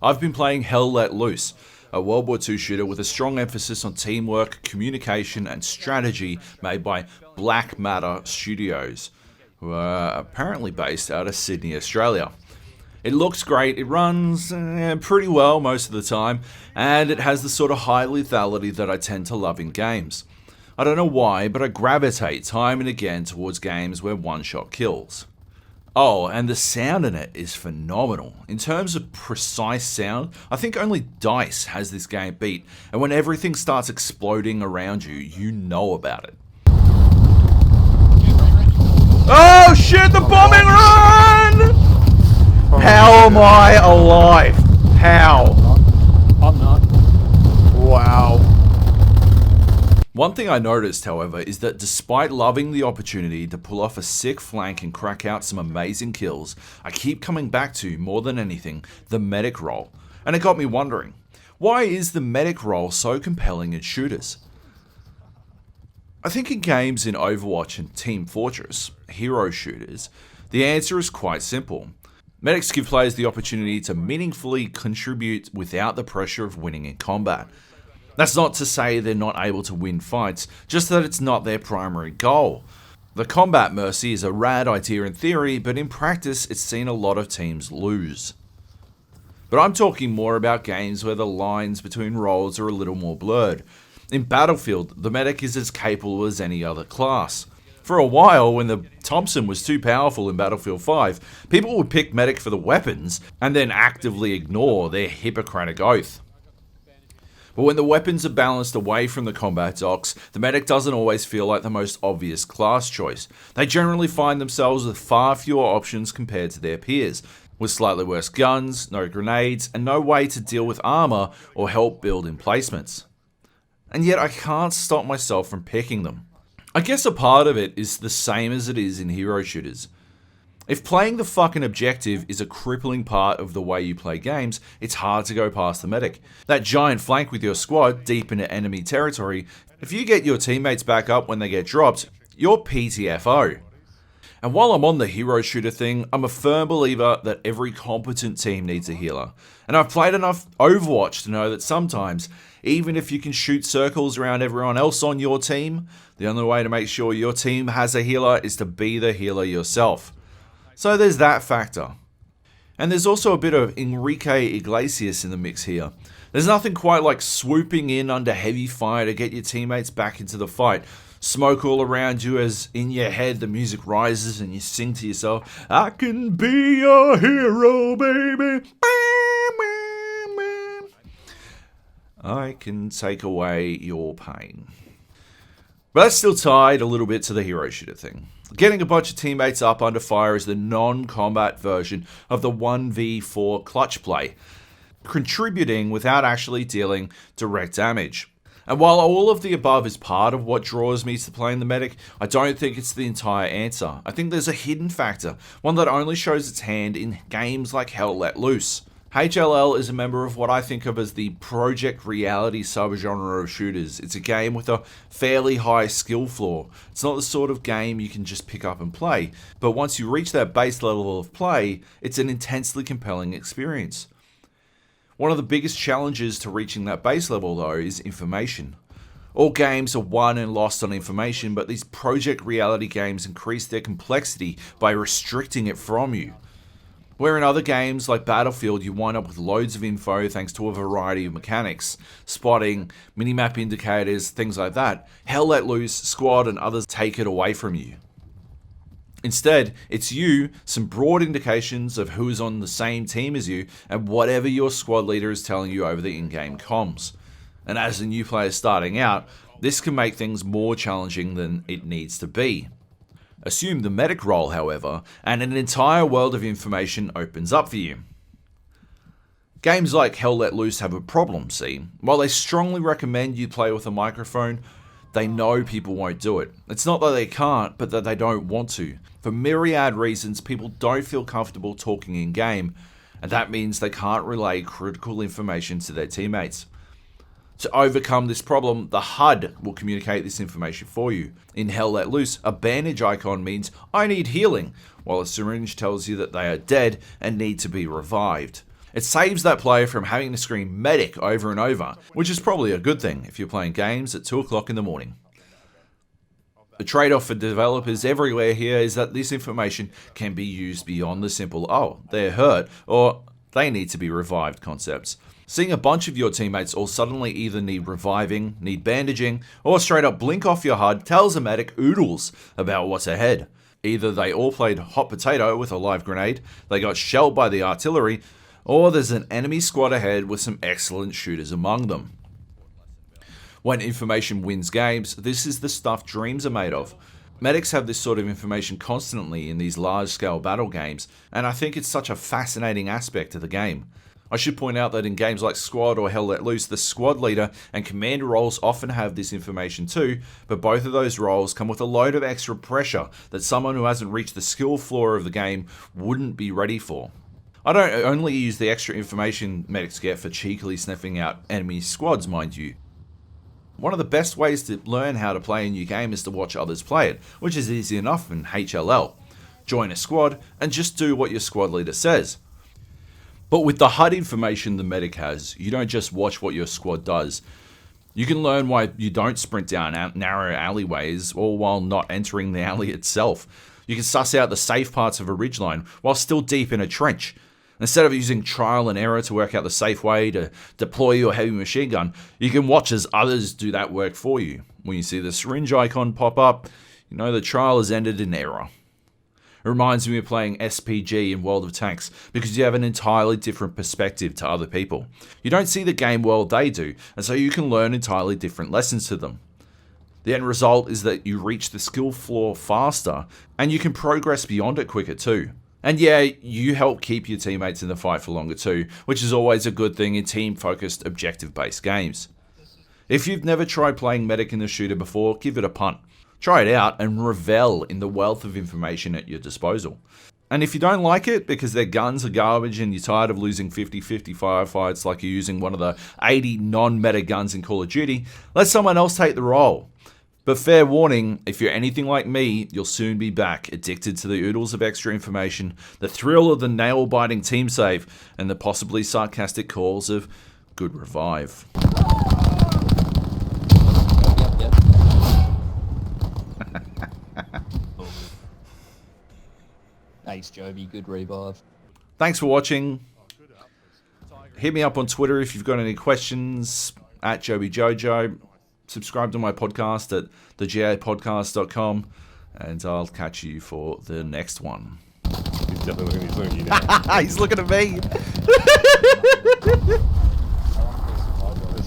I've been playing Hell Let Loose, a World War II shooter with a strong emphasis on teamwork, communication, and strategy made by Black Matter Studios, who are apparently based out of Sydney, Australia. It looks great, it runs pretty well most of the time, and it has the sort of high lethality that I tend to love in games. I don't know why, but I gravitate time and again towards games where one-shot kills. Oh, and the sound in it is phenomenal. In terms of precise sound, I think only DICE has this game beat, and when everything starts exploding around you, you know about it. Oh shit, the bombing run! How am I alive? How? I'm not. Wow. One thing I noticed, however, is that despite loving the opportunity to pull off a sick flank and crack out some amazing kills, I keep coming back to, more than anything, the medic role. And it got me wondering, why is the medic role so compelling in shooters? I think in games in Overwatch and Team Fortress, hero shooters, the answer is quite simple. Medics give players the opportunity to meaningfully contribute without the pressure of winning in combat. That's not to say they're not able to win fights, just that it's not their primary goal. The combat mercy is a rad idea in theory, but in practice it's seen a lot of teams lose. But I'm talking more about games where the lines between roles are a little more blurred. In Battlefield, the medic is as capable as any other class. For a while, when the Thompson was too powerful in Battlefield 5, people would pick medic for the weapons and then actively ignore their Hippocratic oath. But when the weapons are balanced away from the combat docs, the medic doesn't always feel like the most obvious class choice. They generally find themselves with far fewer options compared to their peers, with slightly worse guns, no grenades, and no way to deal with armor or help build emplacements. And yet I can't stop myself from picking them. I guess a part of it is the same as it is in hero shooters. If playing the fucking objective is a crippling part of the way you play games, it's hard to go past the medic. That giant flank with your squad deep into enemy territory, if you get your teammates back up when they get dropped, you're PTFO. And while I'm on the hero shooter thing, I'm a firm believer that every competent team needs a healer. And I've played enough Overwatch to know that sometimes, even if you can shoot circles around everyone else on your team, the only way to make sure your team has a healer is to be the healer yourself. So there's that factor. And there's also a bit of Enrique Iglesias in the mix here. There's nothing quite like swooping in under heavy fire to get your teammates back into the fight. Smoke all around you as in your head the music rises and you sing to yourself, I can be a hero, baby. I can take away your pain. But that's still tied a little bit to the hero shooter thing. Getting a bunch of teammates up under fire is the non-combat version of the 1v4 clutch play, contributing without actually dealing direct damage. And while all of the above is part of what draws me to playing the medic, I don't think it's the entire answer. I think there's a hidden factor, one that only shows its hand in games like Hell Let Loose. HLL is a member of what I think of as the Project Reality subgenre of shooters. It's a game with a fairly high skill floor. It's not the sort of game you can just pick up and play, but once you reach that base level of play, it's an intensely compelling experience. One of the biggest challenges to reaching that base level, though, is information. All games are won and lost on information, but these Project Reality games increase their complexity by restricting it from you. Where in other games like Battlefield you wind up with loads of info thanks to a variety of mechanics, spotting, minimap indicators, things like that, Hell Let Loose, Squad and others take it away from you. Instead, it's you, some broad indications of who's on the same team as you, and whatever your squad leader is telling you over the in-game comms. And as a new player starting out, this can make things more challenging than it needs to be. Assume the medic role, however, and an entire world of information opens up for you. Games like Hell Let Loose have a problem, see? While they strongly recommend you play with a microphone, they know people won't do it. It's not that they can't, but that they don't want to. For myriad reasons, people don't feel comfortable talking in game, and that means they can't relay critical information to their teammates. To overcome this problem, the HUD will communicate this information for you. In Hell Let Loose, a bandage icon means, I need healing, while a syringe tells you that they are dead and need to be revived. It saves that player from having to scream medic over and over, which is probably a good thing if you're playing games at 2 o'clock in the morning. The trade-off for developers everywhere here is that this information can be used beyond the simple, oh, they're hurt, or they need to be revived concepts. Seeing a bunch of your teammates all suddenly either need reviving, need bandaging, or straight up blink off your HUD tells a medic oodles about what's ahead. Either they all played hot potato with a live grenade, they got shelled by the artillery, or there's an enemy squad ahead with some excellent shooters among them. When information wins games, this is the stuff dreams are made of. Medics have this sort of information constantly in these large-scale battle games, and I think it's such a fascinating aspect of the game. I should point out that in games like Squad or Hell Let Loose, the squad leader and commander roles often have this information too, but both of those roles come with a load of extra pressure that someone who hasn't reached the skill floor of the game wouldn't be ready for. I don't only use the extra information medics get for cheekily sniffing out enemy squads, mind you. One of the best ways to learn how to play a new game is to watch others play it, which is easy enough in HLL. Join a squad and just do what your squad leader says. But with the HUD information the medic has, you don't just watch what your squad does. You can learn why you don't sprint down narrow alleyways, all while not entering the alley itself. You can suss out the safe parts of a ridgeline while still deep in a trench. Instead of using trial and error to work out the safe way to deploy your heavy machine gun, you can watch as others do that work for you. When you see the syringe icon pop up, you know the trial has ended in error. It reminds me of playing SPG in World of Tanks because you have an entirely different perspective to other people. You don't see the game world they do, and so you can learn entirely different lessons to them. The end result is that you reach the skill floor faster, and you can progress beyond it quicker too. And yeah, you help keep your teammates in the fight for longer too, which is always a good thing in team-focused, objective-based games. If you've never tried playing Medic in the Shooter before, give it a punt. Try it out and revel in the wealth of information at your disposal. And if you don't like it because their guns are garbage and you're tired of losing 50-50 firefights like you're using one of the 80 non-meta guns in Call of Duty, let someone else take the role. But fair warning, if you're anything like me, you'll soon be back, addicted to the oodles of extra information, the thrill of the nail-biting team save, and the possibly sarcastic calls of good revive. Yep. Ace Joby, good revive. Thanks for watching. Hit me up on Twitter if you've got any questions, at JobyJojo. Subscribe to my podcast at thegapodcast.com, and I'll catch you for the next one. He's definitely looking at you now. He's looking at me.